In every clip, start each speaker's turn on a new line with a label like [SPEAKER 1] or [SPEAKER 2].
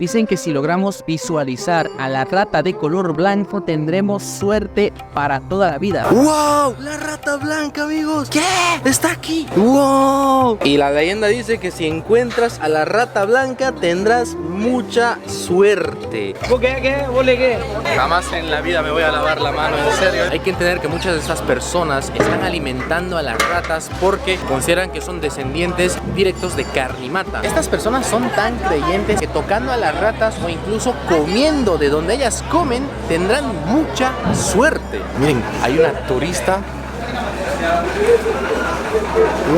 [SPEAKER 1] Dicen que si logramos visualizar a la rata de color blanco tendremos suerte para toda la vida.
[SPEAKER 2] ¡Wow! La rata blanca, amigos. ¿Qué? Está aquí. ¡Wow! Y la leyenda dice que si encuentras a la rata blanca tendrás mucha suerte.
[SPEAKER 1] ¿Qué? ¿Vole qué?
[SPEAKER 2] Jamás en la vida me voy a lavar la mano, en serio. Hay que entender que muchas de estas personas están alimentando a las ratas porque consideran que son descendientes directos de Carnimata. Estas personas son tan creyentes que tocando a las ratas o incluso comiendo de donde ellas comen tendrán mucha suerte. Miren, hay una turista.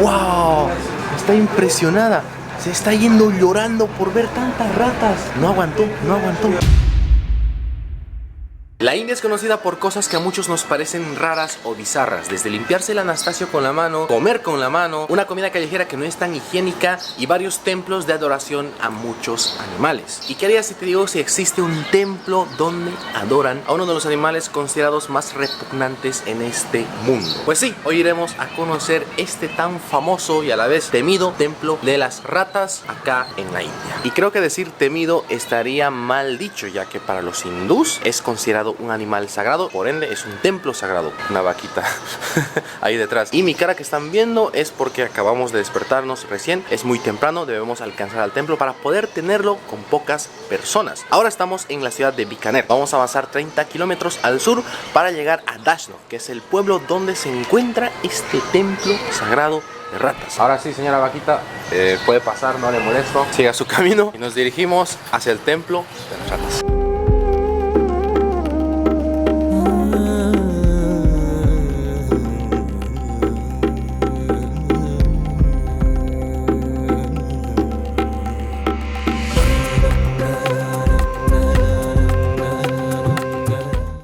[SPEAKER 2] ¡Wow! Está impresionada. Se está yendo llorando por ver tantas ratas. No aguantó. La India es conocida por cosas que a muchos nos parecen raras o bizarras, desde limpiarse el Anastasio con la mano, comer con la mano, una comida callejera que no es tan higiénica y varios templos de adoración a muchos animales. ¿Y qué harías si te digo si existe un templo donde adoran a uno de los animales considerados más repugnantes en este mundo? Pues sí, hoy iremos a conocer este tan famoso y a la vez temido templo de las ratas acá en la India. Y creo que decir temido estaría mal dicho, ya que para los hindús es considerado un animal sagrado, por ende es un templo sagrado. Una vaquita ahí detrás. Y mi cara que están viendo es porque acabamos de despertarnos recién. Es muy temprano, debemos alcanzar al templo para poder tenerlo con pocas personas. Ahora estamos en la ciudad de Bikaner. Vamos a avanzar 30 kilómetros al sur para llegar a Dashnok, que es el pueblo donde se encuentra este templo sagrado de ratas. Ahora sí, señora vaquita, puede pasar, no le molesto. Siga su camino y nos dirigimos hacia el templo de las ratas.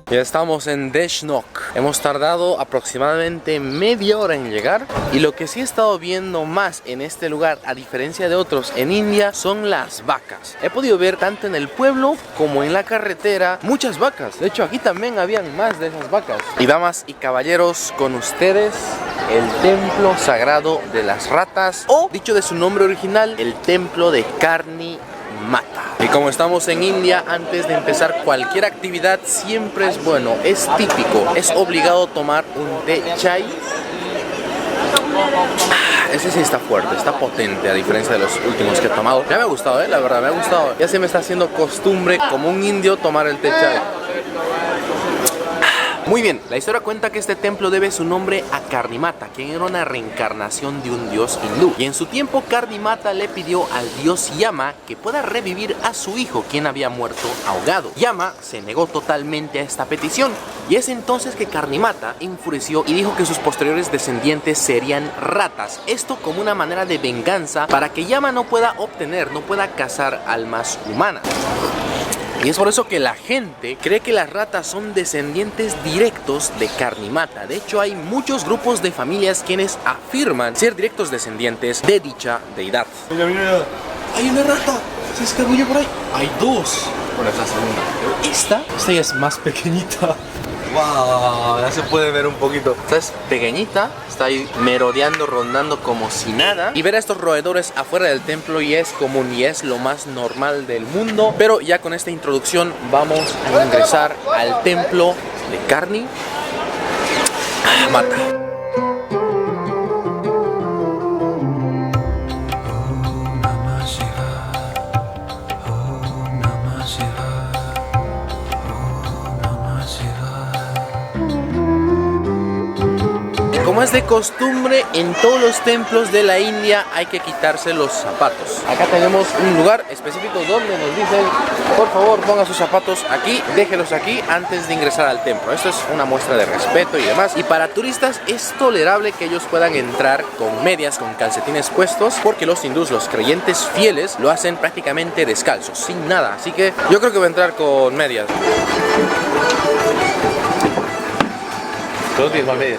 [SPEAKER 2] Ya estamos en Dashnok. Hemos tardado aproximadamente media hora en llegar. Y lo que sí he estado viendo más en este lugar, a diferencia de otros en India, son las vacas. He podido ver tanto en el pueblo como en la carretera muchas vacas. De hecho, aquí también habían más de esas vacas. Y damas y caballeros, con ustedes el templo sagrado de las ratas, o dicho de su nombre original, el templo de Carnimata. Y como estamos en India, antes de empezar cualquier actividad siempre es bueno, es típico, es obligado tomar un té chai. Ese sí está fuerte, está potente a diferencia de los últimos que he tomado. Ya me ha gustado, la verdad me ha gustado. Ya se me está haciendo costumbre como un indio tomar el té chai. Muy bien, la historia cuenta que este templo debe su nombre a Carnimata, quien era una reencarnación de un dios hindú. Y en su tiempo Carnimata le pidió al dios Yama que pueda revivir a su hijo, quien había muerto ahogado. Yama se negó totalmente a esta petición, y es entonces que Carnimata enfureció y dijo que sus posteriores descendientes serían ratas. Esto como una manera de venganza para que Yama no pueda cazar almas humanas. Y es por eso que la gente cree que las ratas son descendientes directos de Carnimata. De hecho, hay muchos grupos de familias quienes afirman ser directos descendientes de dicha deidad. Mira, hay una rata, se escabulle por ahí. Hay dos. Bueno, es la segunda. Esta ya es más pequeñita. Wow, ya se puede ver un poquito. Esta es pequeñita, está ahí merodeando, rondando como si nada. Y ver a estos roedores afuera del templo ya es común y es lo más normal del mundo. Pero ya con esta introducción vamos a ingresar al templo de Carnimata. Como es de costumbre, en todos los templos de la India hay que quitarse los zapatos. Acá tenemos un lugar específico donde nos dicen, por favor, ponga sus zapatos aquí, déjelos aquí antes de ingresar al templo. Esto es una muestra de respeto y demás. Y para turistas es tolerable que ellos puedan entrar con medias, con calcetines puestos, porque los hindús, los creyentes fieles, lo hacen prácticamente descalzos, sin nada. Así que yo creo que voy a entrar con medias.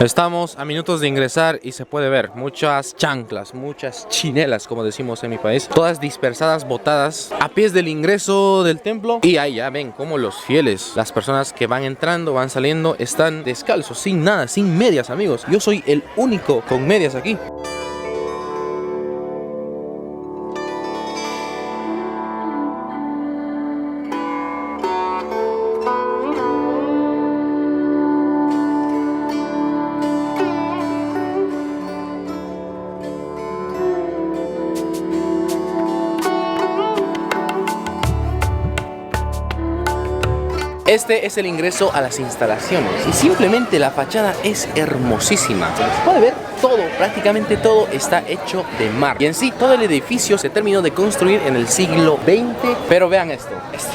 [SPEAKER 2] Estamos a minutos de ingresar y se puede ver muchas chanclas, muchas chinelas, como decimos en mi país, todas dispersadas, botadas a pies del ingreso del templo. Y ahí ya ven cómo los fieles, las personas que van entrando, van saliendo, están descalzos, sin nada, sin medias, amigos. Yo soy el único con medias aquí. Este es el ingreso a las instalaciones y simplemente la fachada es hermosísima. Como se puede ver, todo, prácticamente todo está hecho de mar. Y en sí, todo el edificio se terminó de construir en el siglo XX. Pero vean esto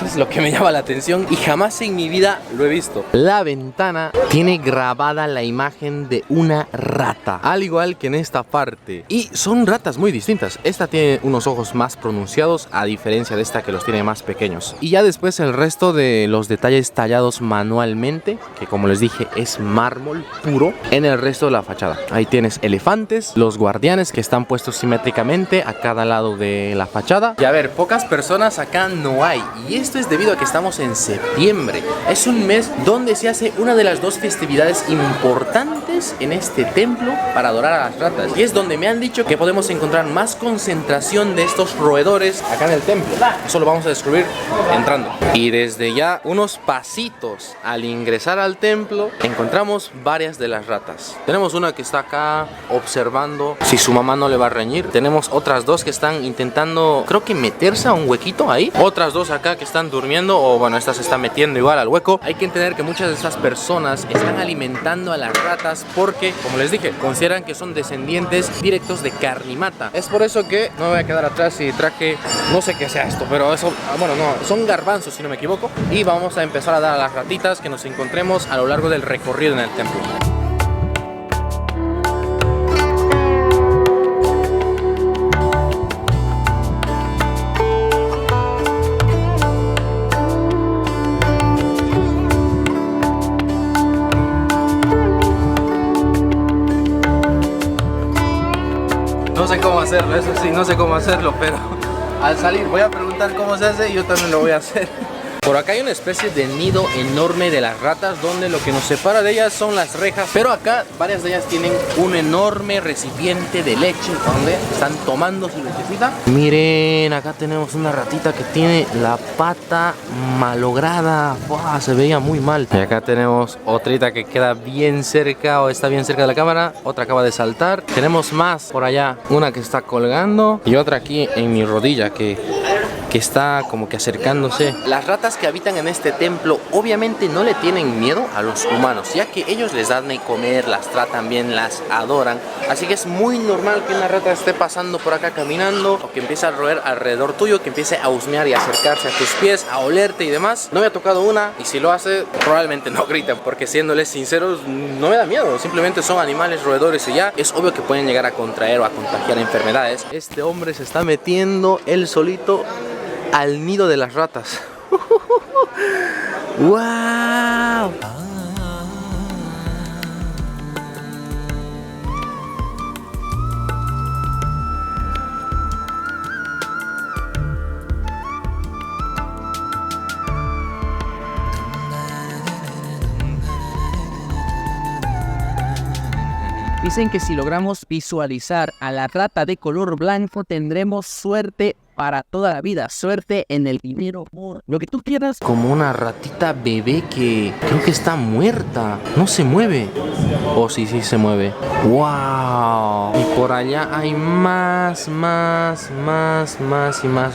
[SPEAKER 2] es lo que me llama la atención y jamás en mi vida lo he visto. La ventana tiene grabada la imagen de una rata, al igual que en esta parte. Y son ratas muy distintas. Esta tiene unos ojos más pronunciados, a diferencia de esta que los tiene más pequeños. Y ya después el resto de los detalles tallados manualmente, que como les dije es mármol puro, en el resto de la fachada. Ahí tienes elefantes, los guardianes que están puestos simétricamente a cada lado de la fachada. Y a ver, pocas personas acá no hay. Y esto es debido a que estamos en septiembre. Es un mes donde se hace una de las dos festividades importantes en este templo para adorar a las ratas. Y es donde me han dicho que podemos encontrar más concentración de estos roedores acá en el templo. Eso lo vamos a descubrir entrando. Y desde ya unos pasitos al ingresar al templo encontramos varias de las ratas. Tenemos una que está acá observando si su mamá no le va a reñir. Tenemos otras dos que están intentando, creo que meterse a un huequito ahí. Otras dos acá que están durmiendo, o bueno, esta se está metiendo igual al hueco. Hay que entender que muchas de estas personas están alimentando a las ratas porque, como les dije, consideran que son descendientes directos de Carnimata. Es por eso que no me voy a quedar atrás y traje, no sé qué sea esto, pero eso, bueno, no, son garbanzos si no me equivoco. Y vamos a empezar a dar a las ratitas que nos encontremos a lo largo del recorrido en el templo. No sé cómo hacerlo, eso sí, no sé cómo hacerlo, pero al salir voy a preguntar cómo se hace y yo también lo voy a hacer. Por acá hay una especie de nido enorme de las ratas donde lo que nos separa de ellas son las rejas, pero acá varias de ellas tienen un enorme recipiente de leche donde están tomando su lechecita. Miren, acá tenemos una ratita que tiene la pata malograda. ¡Wow! Se veía muy mal. Y acá tenemos otrita que queda bien cerca o está bien cerca de la cámara. Otra acaba de saltar. Tenemos más por allá. Una que está colgando y otra aquí en mi rodilla que está como que acercándose. Las ratas que habitan en este templo obviamente no le tienen miedo a los humanos, ya que ellos les dan de comer, las tratan bien, las adoran. Así que es muy normal que una rata esté pasando por acá caminando o que empiece a roer alrededor tuyo, que empiece a husmear y acercarse a tus pies, a olerte y demás. No me ha tocado una y si lo hace probablemente no gritan, porque siéndoles sinceros no me da miedo, simplemente son animales roedores y ya. Es obvio que pueden llegar a contraer o a contagiar enfermedades. Este hombre se está metiendo él solito al nido de las ratas. ¡Wow!
[SPEAKER 1] Dicen que si logramos visualizar a la rata de color blanco tendremos suerte para toda la vida, suerte en el dinero, amor, lo que tú quieras.
[SPEAKER 2] Como una ratita bebé que creo que está muerta, no se mueve. Oh, sí, sí se mueve. ¡Wow! Y por allá hay más y más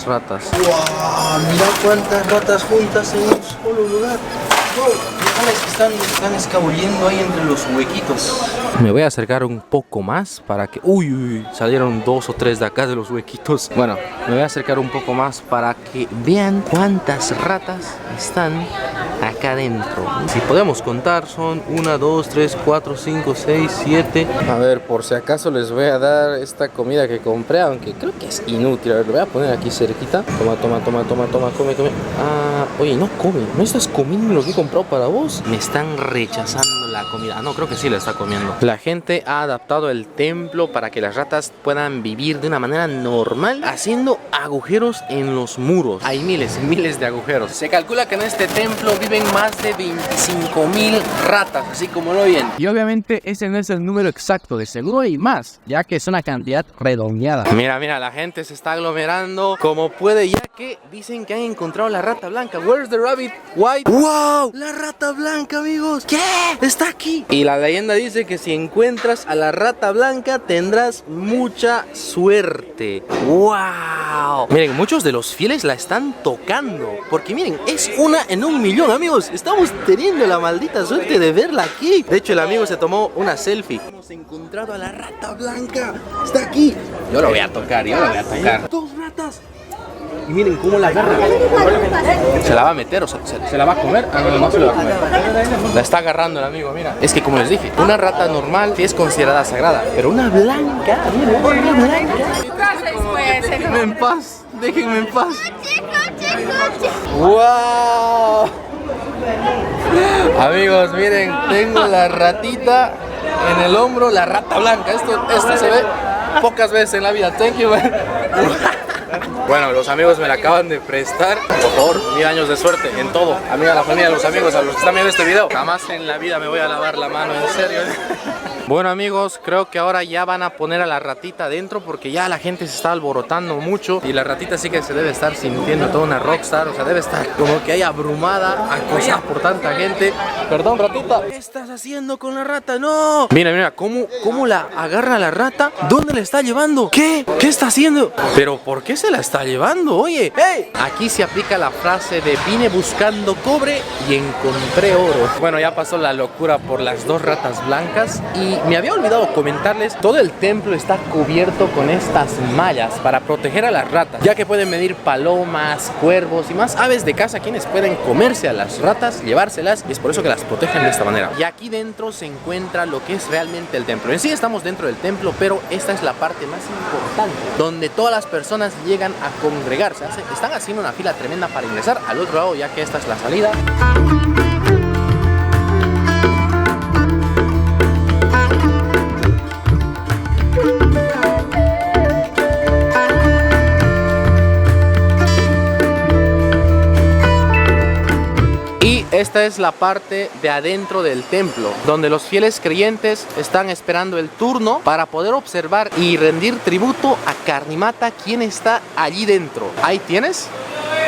[SPEAKER 2] ratas. ¡Wow! Mira cuántas ratas juntas en un solo lugar. ¡Wow! Están escabullendo ahí entre los huequitos. Me voy a acercar un poco más para que... Uy, salieron 2 o 3 de acá de los huequitos. Bueno, me voy a acercar un poco más para que vean cuántas ratas están acá adentro. Si podemos contar, son 1, 2, 3, 4, 5, 6, 7. A ver, por si acaso les voy a dar esta comida que compré, aunque creo que es inútil. A ver, lo voy a poner aquí cerquita. Toma, come. Ah, oye, no come. ¿No estás comiendo lo que he comprado para vos? Me están rechazando la comida. Ah, no, creo que sí la está comiendo. La gente ha adaptado el templo para que las ratas puedan vivir de una manera normal, haciendo agujeros en los muros. Hay miles y miles de agujeros. Se calcula que en este templo viven más de 25,000 ratas, así como lo oyen.
[SPEAKER 1] Y obviamente ese no es el número exacto, de seguro hay más, ya que es una cantidad redondeada.
[SPEAKER 2] Mira, la gente se está aglomerando como puede, ya que dicen que han encontrado la rata blanca. Where's the rabbit white? ¡Wow! La rata blanca, amigos. ¿Qué? Está aquí. Y la leyenda dice que si si encuentras a la rata blanca tendrás mucha suerte. ¡Wow! Miren, muchos de los fieles la están tocando, porque miren, es una en 1.000.000, amigos. Estamos teniendo la maldita suerte de verla aquí. De hecho, el amigo se tomó una selfie. Hemos encontrado a la rata blanca. Está aquí. Yo lo voy a tocar, yo lo voy a tocar. 2 ratas. Y miren cómo la agarra. ¿Se la va a meter o se la va a comer? Ah, no, no se la va a comer. La está agarrando el amigo, mira. Es que como les dije, una rata normal sí es considerada sagrada, pero una blanca, miren, una blanca. Déjenme en paz, déjenme en paz. ¡Wow! Amigos, miren, tengo la ratita en el hombro, la rata blanca. Esto se ve pocas veces en la vida. Thank you, man. Bueno, los amigos me la acaban de prestar. Por favor, 1000 años de suerte en todo. A mí, a la familia, a los amigos, a los que están viendo este video. Jamás en la vida me voy a lavar la mano, en serio. Bueno, amigos, creo que ahora ya van a poner a la ratita adentro, porque ya la gente se está alborotando mucho. Y la ratita sí que se debe estar sintiendo toda una rockstar. O sea, debe estar como que ahí abrumada, acosada por tanta gente. Perdón, ratita. ¿Qué estás haciendo con la rata? ¡No! Mira, mira, ¿cómo la agarra la rata? ¿Dónde la está llevando? ¿Qué? ¿Qué está haciendo? ¿Pero por qué se la está llevando? Oye, ¡hey! Aquí se aplica la frase de vine buscando cobre y encontré oro. Bueno, ya pasó la locura por las 2 ratas blancas y me había olvidado comentarles, todo el templo está cubierto con estas mallas para proteger a las ratas, ya que pueden venir palomas, cuervos y más aves de casa quienes pueden comerse a las ratas, llevárselas, y es por eso que las protegen de esta manera. Y aquí dentro se encuentra lo que es realmente el templo. En sí estamos dentro del templo, pero esta es la parte más importante, donde todas las personas llegan a congregarse. Están haciendo una fila tremenda para ingresar al otro lado, ya que esta es la salida. Y esta es la parte de adentro del templo, donde los fieles creyentes están esperando el turno para poder observar y rendir tributo a Karnimata, quien está allí dentro. Ahí tienes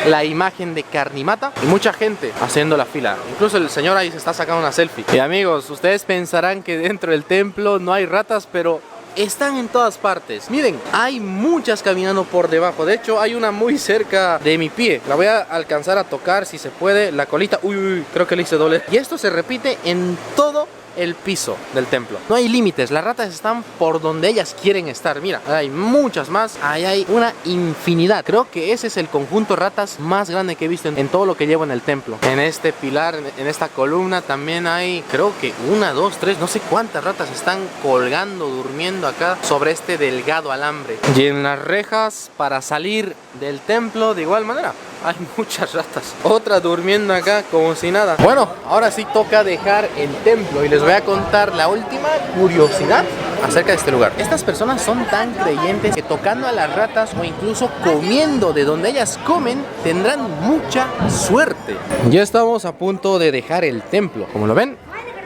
[SPEAKER 2] la imagen de Karnimata y mucha gente haciendo la fila. Incluso el señor ahí se está sacando una selfie. Y amigos, ustedes pensarán que dentro del templo no hay ratas, pero están en todas partes. Miren, hay muchas caminando por debajo. De hecho, hay una muy cerca de mi pie. La voy a alcanzar a tocar si se puede. La colita, uy, creo que le hice doble. Y esto se repite en todo el piso del templo. No hay límites, las ratas están por donde ellas quieren estar. Mira, hay muchas más, ahí hay una infinidad. Creo que ese es el conjunto de ratas más grande que he visto en todo lo que llevo en el templo. En este pilar, en esta columna también hay, creo que 1, 2, 3, no sé cuántas ratas están colgando, durmiendo acá sobre este delgado alambre. Y en las rejas para salir del templo de igual manera hay muchas ratas, otras durmiendo acá como si nada. Bueno, ahora sí toca dejar el templo y les voy a contar la última curiosidad acerca de este lugar. Estas personas son tan creyentes que tocando a las ratas o incluso comiendo de donde ellas comen tendrán mucha suerte. Ya estamos a punto de dejar el templo, como lo ven.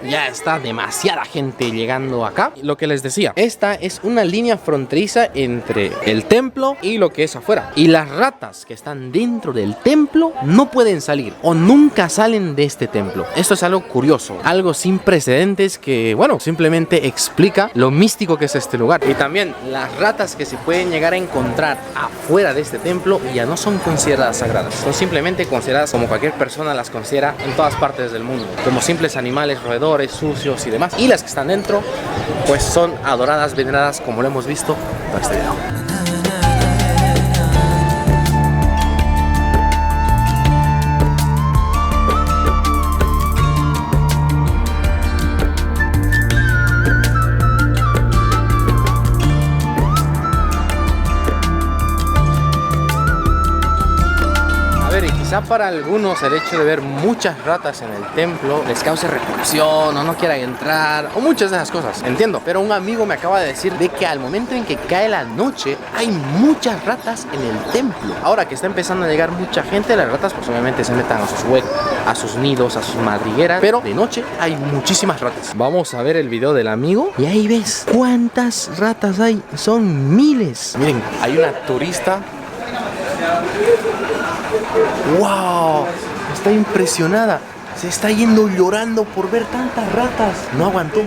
[SPEAKER 2] Ya está demasiada gente llegando acá. Lo que les decía, esta es una línea fronteriza entre el templo y lo que es afuera. Y las ratas que están dentro del templo no pueden salir o nunca salen de este templo. Esto es algo curioso, algo sin precedentes que, bueno, simplemente explica lo místico que es este lugar. Y también las ratas que se pueden llegar a encontrar afuera de este templo ya no son consideradas sagradas. Son simplemente consideradas como cualquier persona las considera en todas partes del mundo, como simples animales roedores, sucios y demás. Y las que están dentro pues son adoradas, veneradas, como lo hemos visto en este video. Para algunos el hecho de ver muchas ratas en el templo les cause repulsión o no quieran entrar o muchas de esas cosas, entiendo, pero un amigo me acaba de decir de que al momento en que cae la noche hay muchas ratas en el templo. Ahora que está empezando a llegar mucha gente, las ratas pues obviamente se metan a sus huecos, a sus nidos, a sus madrigueras, pero de noche hay muchísimas ratas. Vamos a ver el video del amigo y ahí ves cuántas ratas hay, son miles. Miren, hay una turista. ¡Wow! Está impresionada. Se está yendo llorando por ver tantas ratas. No aguantó.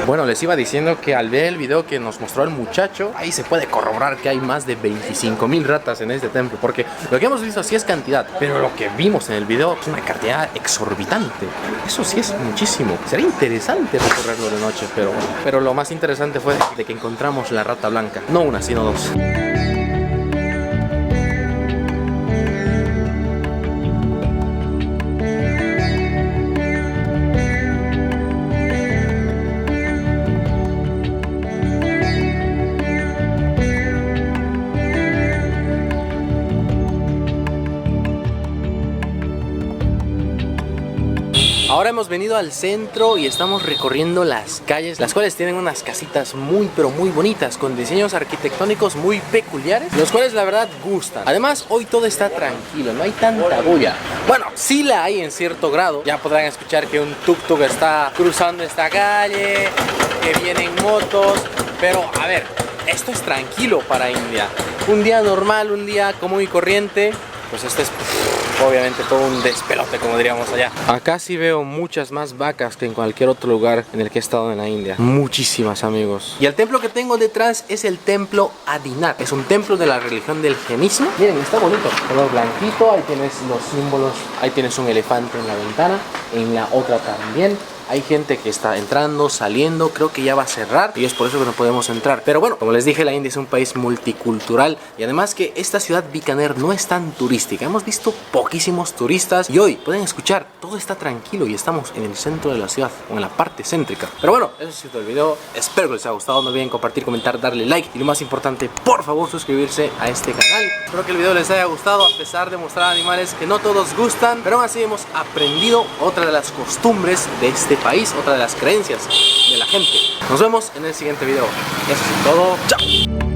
[SPEAKER 2] Bueno, les iba diciendo que al ver el video que nos mostró el muchacho, ahí se puede corroborar que hay más de 25,000 ratas en este templo. Porque lo que hemos visto sí es cantidad, pero lo que vimos en el video es una cantidad exorbitante. Eso sí es muchísimo. Sería interesante recorrerlo de noche, pero lo más interesante fue de que encontramos la rata blanca. No una, sino dos. Ahora hemos venido al centro y estamos recorriendo las calles, las cuales tienen unas casitas muy pero muy bonitas, con diseños arquitectónicos muy peculiares, los cuales la verdad gustan. Además, hoy todo está tranquilo, no hay tanta bulla. Bueno, sí la hay en cierto grado. Ya podrán escuchar que un tuk-tuk está cruzando esta calle, que vienen motos, pero a ver, esto es tranquilo para India. Un día normal, un día común y corriente, pues este es obviamente todo un despelote, como diríamos allá. Acá sí veo muchas más vacas que en cualquier otro lugar en el que he estado en la India. Muchísimas, amigos. Y el templo que tengo detrás es el templo Adinath. Es un templo de la religión del jainismo. Miren, está bonito. Color blanquito, ahí tienes los símbolos. Ahí tienes un elefante en la ventana. En la otra también. Hay gente que está entrando, saliendo, creo que ya va a cerrar y es por eso que no podemos entrar. Pero bueno, como les dije, la India es un país multicultural y además que esta ciudad Bikaner no es tan turística. Hemos visto poquísimos turistas y hoy pueden escuchar, todo está tranquilo y estamos en el centro de la ciudad o en la parte céntrica. Pero bueno, eso ha sido el video. Espero que les haya gustado. No olviden compartir, comentar, darle like y lo más importante, por favor, suscribirse a este canal. Espero que el video les haya gustado a pesar de mostrar animales que no todos gustan, pero aún así hemos aprendido otra de las costumbres de este país, otra de las creencias de la gente. Nos vemos en el siguiente video. Eso es todo. ¡Chao!